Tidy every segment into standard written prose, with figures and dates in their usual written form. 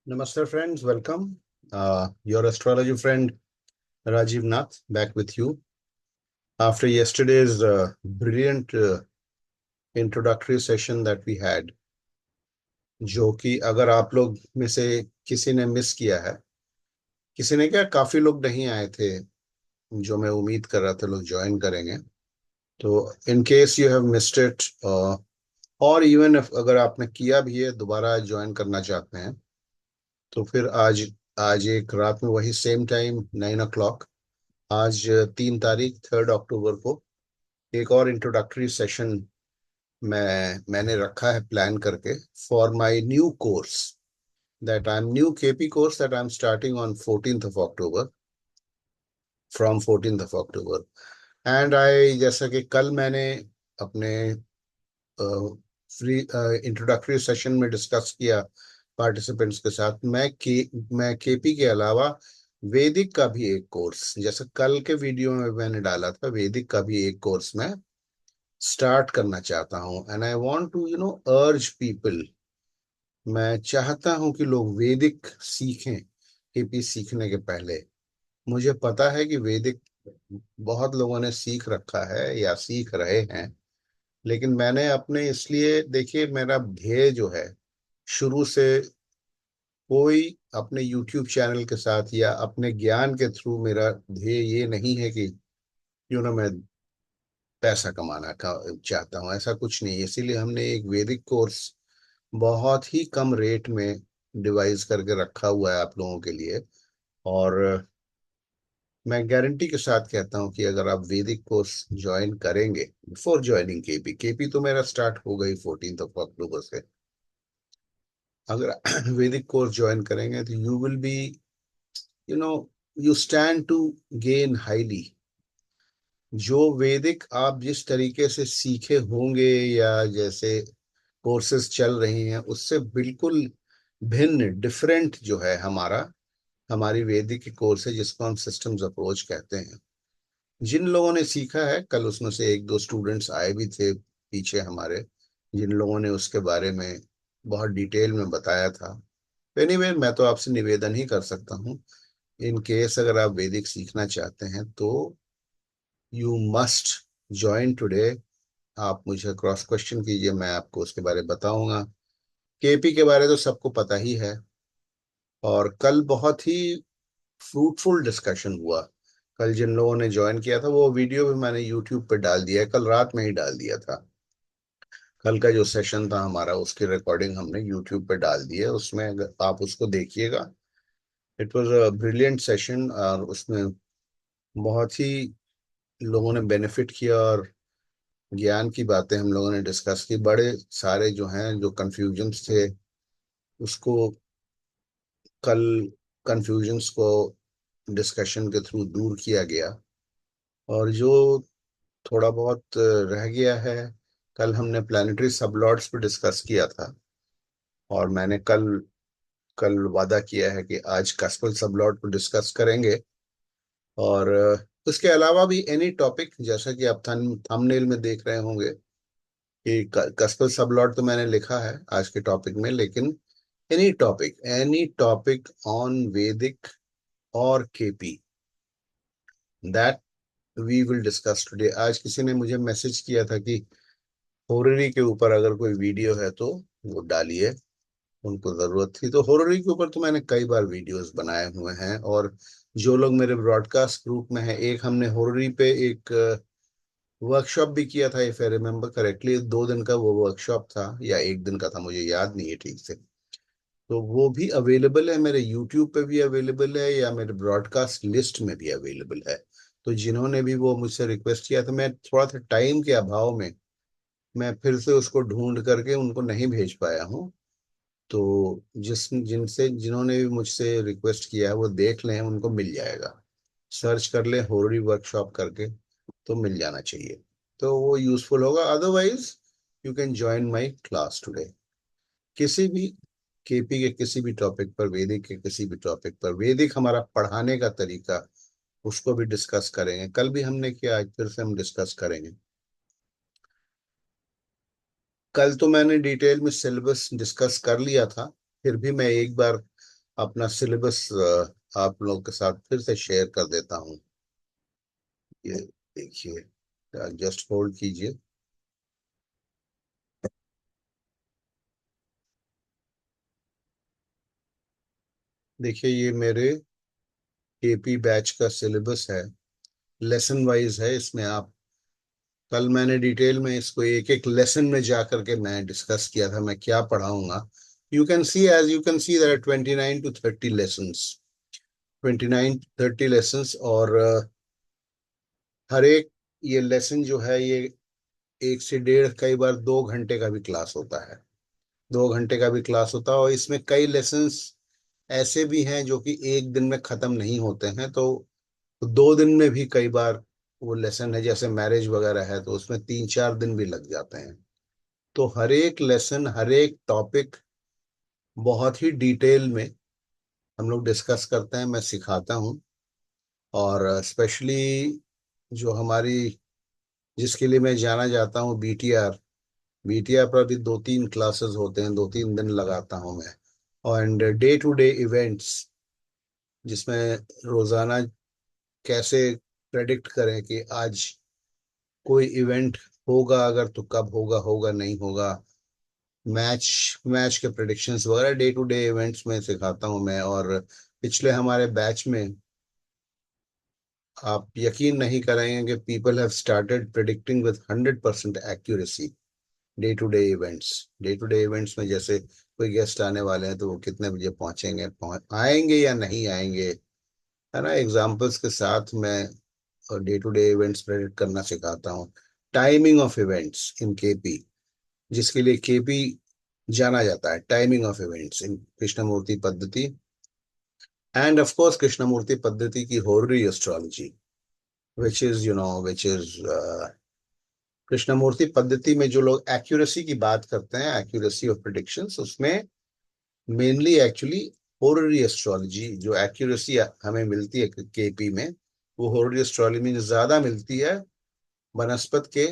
Namaste, friends. Welcome. Your astrology friend Rajiv Nath back with you after yesterday's brilliant introductory session that we had. जो कि अगर आप लोग में से किसी ने मिस किया है, किसी ने क्या, काफी लोग नहीं आए थे जो मैं उम्मीद कर रहा था लोग ज्वाइन करेंगे। तो in case you have missed it, और इवन अगर आपने किया भी है, दोबारा ज्वाइन करना चाहते हैं, तो फिर आज आज एक रात में वही सेम टाइम 9 o'clock, आज 3 तारीख 3 अक्टूबर को एक और इंट्रोडक्टरी सेशन मैंने रखा है प्लान करके for my new course that I am new KP course that I am starting on 14th of October, from 14th of October। And I, जैसा कि कल मैंने अपने फ्री इंट्रोडक्टरी सेशन में डिस्कस किया पार्टिसिपेंट्स के साथ, मैं केपी के अलावा वैदिक का भी एक कोर्स, जैसे कल के वीडियो में मैंने डाला था, वैदिक का भी एक कोर्स मैं स्टार्ट करना चाहता हूँ। And I want to urge people, मैं चाहता हूँ कि लोग वैदिक सीखें। केपी सीखने के पहले मुझे पता है कि वैदिक बहुत लोगों ने सीख रखा है या सीख रहे हैं, लेकिन मैंने अपने, इसलिए देखिए, मेरा ध्येय जो है शुरू से, कोई अपने यूट्यूब चैनल के साथ या अपने ज्ञान के थ्रू, मेरा ध्येय ये नहीं है कि मैं पैसा कमाना का चाहता हूँ, ऐसा कुछ नहीं है। इसीलिए हमने एक वैदिक कोर्स बहुत ही कम रेट में डिवाइस करके रखा हुआ है आप लोगों के लिए। और मैं गारंटी के साथ कहता हूँ कि अगर आप वैदिक कोर्स ज्वाइन करेंगे बिफोर ज्वाइनिंग केपी, केपी तो मेरा स्टार्ट हो गई 14th of October से, अगर वैदिक कोर्स ज्वाइन करेंगे तो you will be, you know you stand to gain highly. जो वैदिक आप जिस तरीके से सीखे होंगे या जैसे कोर्सेज चल रही हैं, उससे बिल्कुल भिन्न, डिफरेंट जो है हमारी वैदिक की कोर्स है, जिसको हम सिस्टम्स अप्रोच कहते हैं। जिन लोगों ने सीखा है, कल उसमें से एक दो स्टूडेंट्स आए भी थे पीछे हमारे, जिन लोगों ने उसके बारे में बहुत डिटेल में बताया था। एनीवे, मैं तो आपसे निवेदन ही कर सकता हूँ, इन केस अगर आप वैदिक सीखना चाहते हैं तो यू मस्ट ज्वाइन टुडे। आप मुझे क्रॉस क्वेश्चन कीजिए, मैं आपको उसके बारे में बताऊंगा। केपी के बारे तो सबको पता ही है, और कल बहुत ही फ्रूटफुल डिस्कशन हुआ। कल जिन लोगों ने ज्वाइन किया था, वो वीडियो भी मैंने यूट्यूब पे डाल दिया है, कल रात में ही डाल दिया था। कल का जो सेशन था हमारा, उसकी रिकॉर्डिंग हमने यूट्यूब पे डाल दी है, उसमें अगर आप उसको देखिएगा, it was a brilliant session, और उसमें बहुत ही लोगों ने बेनिफिट किया, और ज्ञान की बातें हम लोगों ने डिस्कस की। बड़े सारे जो हैं, जो कंफ्यूजन्स थे, उसको कल कंफ्यूजन्स को डिस्कशन के थ्रू दूर किया गया। और जो थोड़ा बहुत रह गया है, कल हमने प्लानिटरी सबलॉर्ड्स पे डिस्कस किया था, और मैंने कल कल वादा किया है कि आज कस्पल सबलॉर्ड को डिस्कस करेंगे। और उसके अलावा भी एनी टॉपिक, जैसा कि आप थंबनेल में देख रहे होंगे कि कस्पल सबलॉर्ड तो मैंने लिखा है आज के टॉपिक में, लेकिन एनी टॉपिक ऑन वैदिक और KP, that we will discuss today. आज किसी ने मुझे मैसेज किया था कि होररी के ऊपर अगर कोई वीडियो है तो वो डालिए, उनको जरूरत थी। तो होररी के ऊपर तो मैंने कई बार वीडियोस बनाए हुए हैं, और जो लोग मेरे ब्रॉडकास्ट ग्रुप में हैं, एक हमने होररी पे एक वर्कशॉप भी किया था, इफ आई रिमेम्बर करेक्टली, 2 दिन का वो वर्कशॉप था, या एक दिन का था, मुझे याद नहीं है ठीक से। तो वो भी अवेलेबल है, मेरे यूट्यूब पे भी अवेलेबल है, या मेरे ब्रॉडकास्ट लिस्ट में भी अवेलेबल है। तो जिन्होंने भी वो मुझसे रिक्वेस्ट किया था, मैं थोड़ा सा टाइम के अभाव में मैं फिर से उसको ढूंढ करके उनको नहीं भेज पाया हूँ। तो जिन्होंने भी मुझसे रिक्वेस्ट किया है, वो देख लें, उनको मिल जाएगा। सर्च कर लें होरी वर्कशॉप करके, तो मिल जाना चाहिए, तो वो यूजफुल होगा। Otherwise you can join my class today, किसी भी केपी के किसी भी टॉपिक पर, वैदिक के किसी भी टॉपिक पर, वैदिक हमारा पढ़ाने का तरीका, उसको भी डिस्कस करेंगे। कल भी हमने किया, आज फिर से हम डिस्कस करेंगे। कल तो मैंने डिटेल में सिलेबस डिस्कस कर लिया था, फिर भी मैं एक बार अपना सिलेबस आप लोगों के साथ फिर से शेयर कर देता हूँ। ये देखिए, जस्ट होल्ड कीजिए। देखिए, ये मेरे केपी बैच का सिलेबस है, लेसन वाइज है। इसमें आप, कल मैंने डिटेल में इसको एक एक लेसन में जा करके मैं डिस्कस किया था मैं क्या पढ़ाऊंगा। You can see, as you can see, there are 29 to 30 lessons, 29 30 lessons. और हर एक ये लेसन जो है, ये 1 से 1.5, कई बार 2 घंटे का भी क्लास होता है। 2 घंटे का भी क्लास होता है, और इसमें कई लेसन्स ऐसे भी हैं जो कि एक दिन में खत्म नहीं होते हैं। तो 2 दिन में भी कई बार वो लेसन है, जैसे मैरिज वगैरह है तो उसमें 3 4 दिन भी लग जाते हैं। तो हर एक लेसन, हर एक टॉपिक बहुत ही डिटेल में हम लोग डिस्कस करते हैं, मैं सिखाता हूँ। और स्पेशली जो हमारी, जिसके लिए मैं जाना जाता हूँ, बीटीआर, बीटीआर पर भी 2 3 क्लासेस होते हैं, 2 3 दिन लगाता हूँ मैं। And day to day events, जिसमें रोजाना कैसे प्रेडिक्ट करें कि आज कोई इवेंट होगा, अगर तो कब होगा, होगा नहीं होगा। मैच मैच के प्रेडिक्शंस वगैरह डे टू डे इवेंट्स में सिखाता हूँ मैं। और पिछले हमारे बैच में, आप यकीन नहीं करेंगे कि people have started predicting with 100% accuracy day to day events. Day to day events में जैसे कोई गेस्ट आने वाले हैं तो वो कितने बजे पहुंचेंगे, आएंगे या नहीं आएंगे, है ना। एग्जाम्पल्स के साथ मैं day to day events predict करना सिखाता हूँ। Timing of events in KP, जिसके लिए केपी जाना जाता है, timing of events in Krishnamurti Paddhati. And of course Krishnamurti Paddhati की horary astrology, which is Krishnamurti Paddhati में जो लोग एक्यूरेसी की बात करते हैं, एक्यूरेसी ऑफ प्रिडिक्शंस, उसमें मेनली एक्चुअली होररी एस्ट्रोलॉजी, जो एक्यूरेसी हमें मिलती है केपी में, वो होररी एस्ट्रोलॉजी में ज्यादा मिलती है बनस्पत के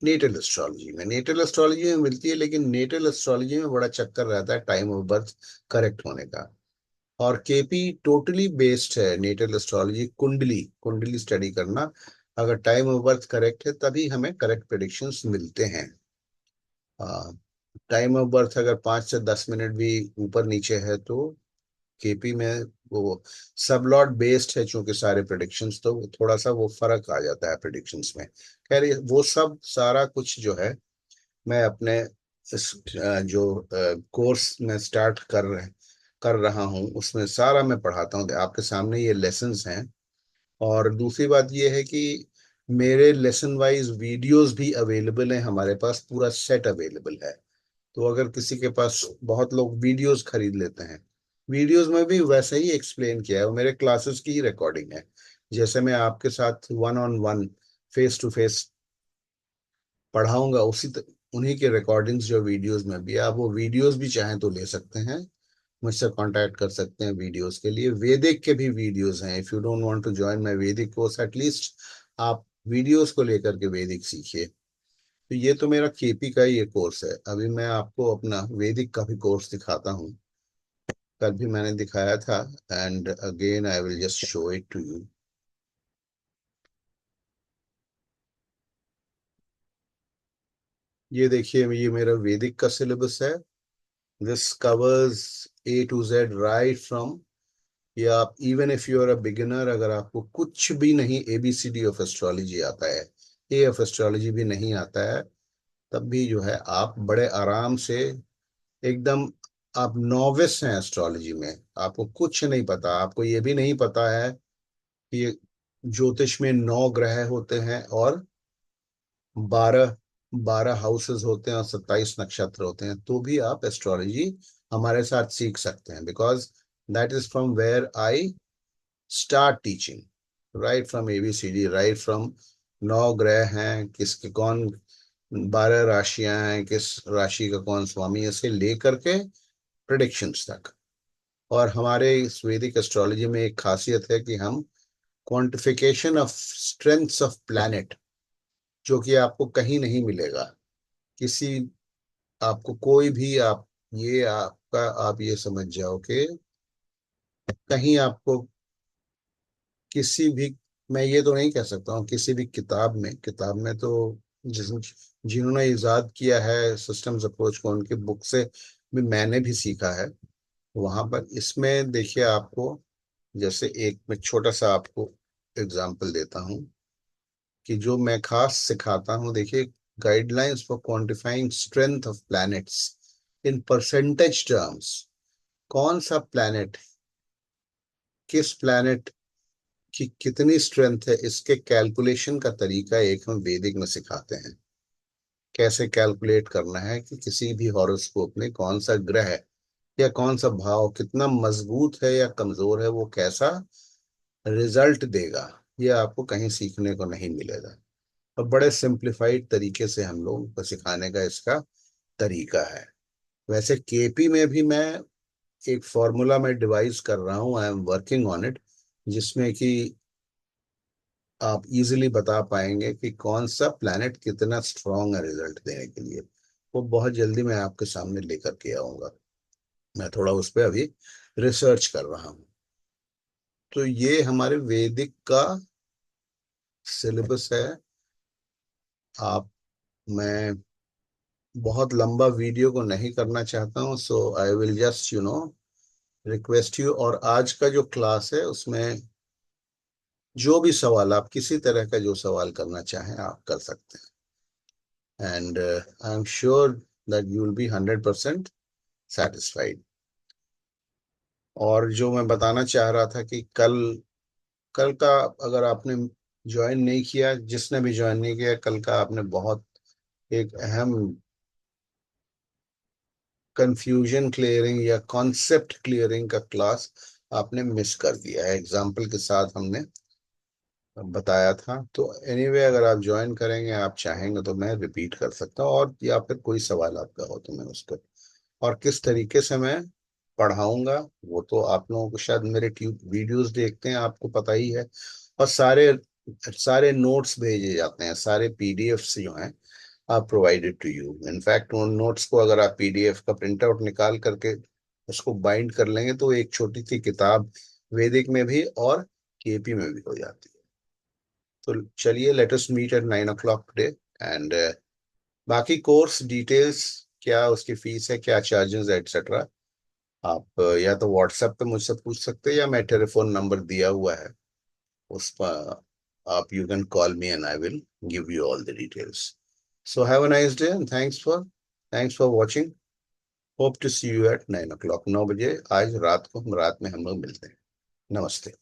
नेटल एस्ट्रोलॉजी में। नेटल एस्ट्रोलॉजी में मिलती है, लेकिन नेटल एस्ट्रोलॉजी में बड़ा चक्कर रहता है टाइम ऑफ बर्थ करेक्ट होने का। और केपी टोटली बेस्ड है नेटल एस्ट्रोलॉजी, कुंडली कुंडली स्टडी करना। अगर टाइम ऑफ बर्थ करेक्ट है तभी हमें करेक्ट प्रेडिक्शंस मिलते हैं। टाइम ऑफ बर्थ अगर 5 से 10 मिनट भी ऊपर नीचे है तो केपी में वो सब लॉट बेस्ड है, चूंकि सारे प्रेडिक्शंस, तो थोड़ा सा वो फर्क आ जाता है प्रेडिक्शंस में। खैर, वो सब सारा कुछ जो है, मैं अपने इस जो कोर्स में स्टार्ट कर रहा हूँ उसमें सारा मैं पढ़ाता हूँ। आपके सामने ये लेसन्स हैं। और दूसरी बात ये है कि मेरे लेसन वाइज वीडियोस भी अवेलेबल हैं, हमारे पास पूरा सेट अवेलेबल है। तो अगर किसी के पास, बहुत लोग वीडियोस खरीद लेते हैं, वीडियोस में भी वैसे ही एक्सप्लेन किया है, वो मेरे क्लासेस की ही रिकॉर्डिंग है। जैसे मैं आपके साथ one on one, face to face पढ़ाऊंगा, उन्हीं के रिकॉर्डिंग्स जो वीडियोस में भी, आप वो वीडियोस भी चाहें तो ले सकते हैं, मुझसे कांटेक्ट कर सकते हैं वीडियोस के लिए। वैदिक के भी वीडियोस हैं, if you don't want to join my Vedic course, at least आप वीडियोस को लेकर के वैदिक सीखिए। तो ये तो मेरा केपी का ही ये कोर्स है। अभी मैं आपको अपना वैदिक का भी कोर्स दिखाता हूँ, कल भी मैंने दिखाया था। And again I will just show it to you. ये देखिए, ये मेरा वैदिक का सिलेबस है। This covers A to Z, right from, या आप even if you are a beginner, अगर आपको कुछ भी नहीं ABCD ऑफ एस्ट्रोलॉजी आता है, ए ऑफ एस्ट्रोलॉजी भी नहीं आता है, तब भी जो है आप बड़े आराम से, एकदम, आप नॉविस हैं एस्ट्रोलॉजी में, आपको कुछ नहीं पता, आपको ये भी नहीं पता है कि ज्योतिष में 9 ग्रह होते हैं, और 12 12 हाउसेस होते हैं, और 27 नक्षत्र होते हैं, तो भी आप एस्ट्रोलॉजी हमारे साथ सीख सकते हैं। Because that is from where I start teaching, right from ABCD, right from 9 ग्रह हैं, किसके कौन, 12 राशियां हैं, किस राशि का कौन स्वामी, ऐसे लेकर के प्रिडिक्शंस तक। और हमारे इस वैदिक एस्ट्रोलॉजी में एक खासियत है कि हम quantification of strengths of planet, जो कि आपको कहीं नहीं मिलेगा, किसी, आपको कोई भी, आप ये आपका, आप ये समझ जाओ कि कहीं आपको किसी भी, मैं ये तो नहीं कह सकता हूँ किसी भी किताब में तो जिस जिन्होंने इजाद किया है सिस्टम्स अप्रोच को, उनकी बुक से भी मैंने भी सीखा है वहां पर। इसमें देखिए आपको, जैसे एक मैं छोटा सा आपको एग्जांपल देता हूँ कि जो मैं खास सिखाता हूँ, देखिए, guidelines for quantifying strength of planets in percentage terms. कौन सा प्लैनेट, किस प्लैनेट की कितनी स्ट्रेंथ है, इसके कैलकुलेशन का तरीका एक हम वैदिक में सिखाते हैं। कैसे कैलकुलेट करना है कि किसी भी हॉरोस्कोप में कौन सा ग्रह या कौन सा भाव कितना मजबूत है या कमजोर है, वो कैसा रिजल्ट देगा, ये आपको कहीं सीखने को नहीं मिलेगा। और बड़े सिंप्लीफाइड तरीके से हम लोगों को सिखाने का इसका तरीका है। वैसे केपी में भी मैं एक फॉर्मूला में डिवाइस कर रहा हूँ, I am working on it, जिसमें कि आप इजीली बता पाएंगे कि कौन सा प्लैनेट कितना स्ट्रांग है रिजल्ट देने के लिए। वो बहुत जल्दी मैं आपके सामने लेकर के आऊंगा। मैं थोड़ा उस पर अभी रिसर्च कर रहा हूँ। तो ये हमारे वैदिक का सिलेबस है। आप, मैं बहुत लंबा वीडियो को नहीं करना चाहता हूँ, so I will just request you, और आज का जो क्लास है उसमें जो भी सवाल, आप किसी तरह का जो सवाल करना चाहें आप कर सकते हैं, and I am sure that you will B 100% satisfied. और जो मैं बताना चाह रहा था कि कल, कल का अगर आपने ज्वाइन नहीं किया, जिसने भी ज्वाइन नहीं किया, कल का आपने बहुत एक अहम कंफ्यूजन क्लियरिंग या कॉन्सेप्ट क्लियरिंग का क्लास आपने मिस कर दिया है। एग्जाम्पल के साथ हमने बताया था। तो एनीवे अगर आप ज्वाइन करेंगे, आप चाहेंगे तो मैं रिपीट कर सकता हूँ, और या फिर कोई सवाल आपका हो तो मैं उसको, और किस तरीके से मैं पढ़ाऊंगा वो तो आप लोगों को शायद मेरे ट्यूब वीडियोस देखते हैं, आपको पता ही है। और सारे सारे नोट्स भेजे जाते हैं, सारे पीडीएफ्स जो हैं आप प्रोवाइडेड टू यू। इनफैक्ट उन नोट्स को अगर आप पीडीएफ का प्रिंट आउट निकाल करके उसको बाइंड कर लेंगे तो एक छोटी सी किताब वैदिक में भी और केपी में भी हो जाती है। तो चलिए, let us meet at 9 o'clock today, and बाकी कोर्स डिटेल्स, क्या उसकी फीस है, क्या चार्जेस है, एटसेट्रा, आप या तो व्हाट्सएप पे मुझसे पूछ सकते हैं, या मैं टेलीफोन नंबर दिया हुआ है उस पर आप, you can call me and I will give you all the details. So have a nice day and thanks for watching. Hope to see you at 9 o'clock, 9 बजे आज रात को, हम रात में हम लोग मिलते हैं। नमस्ते।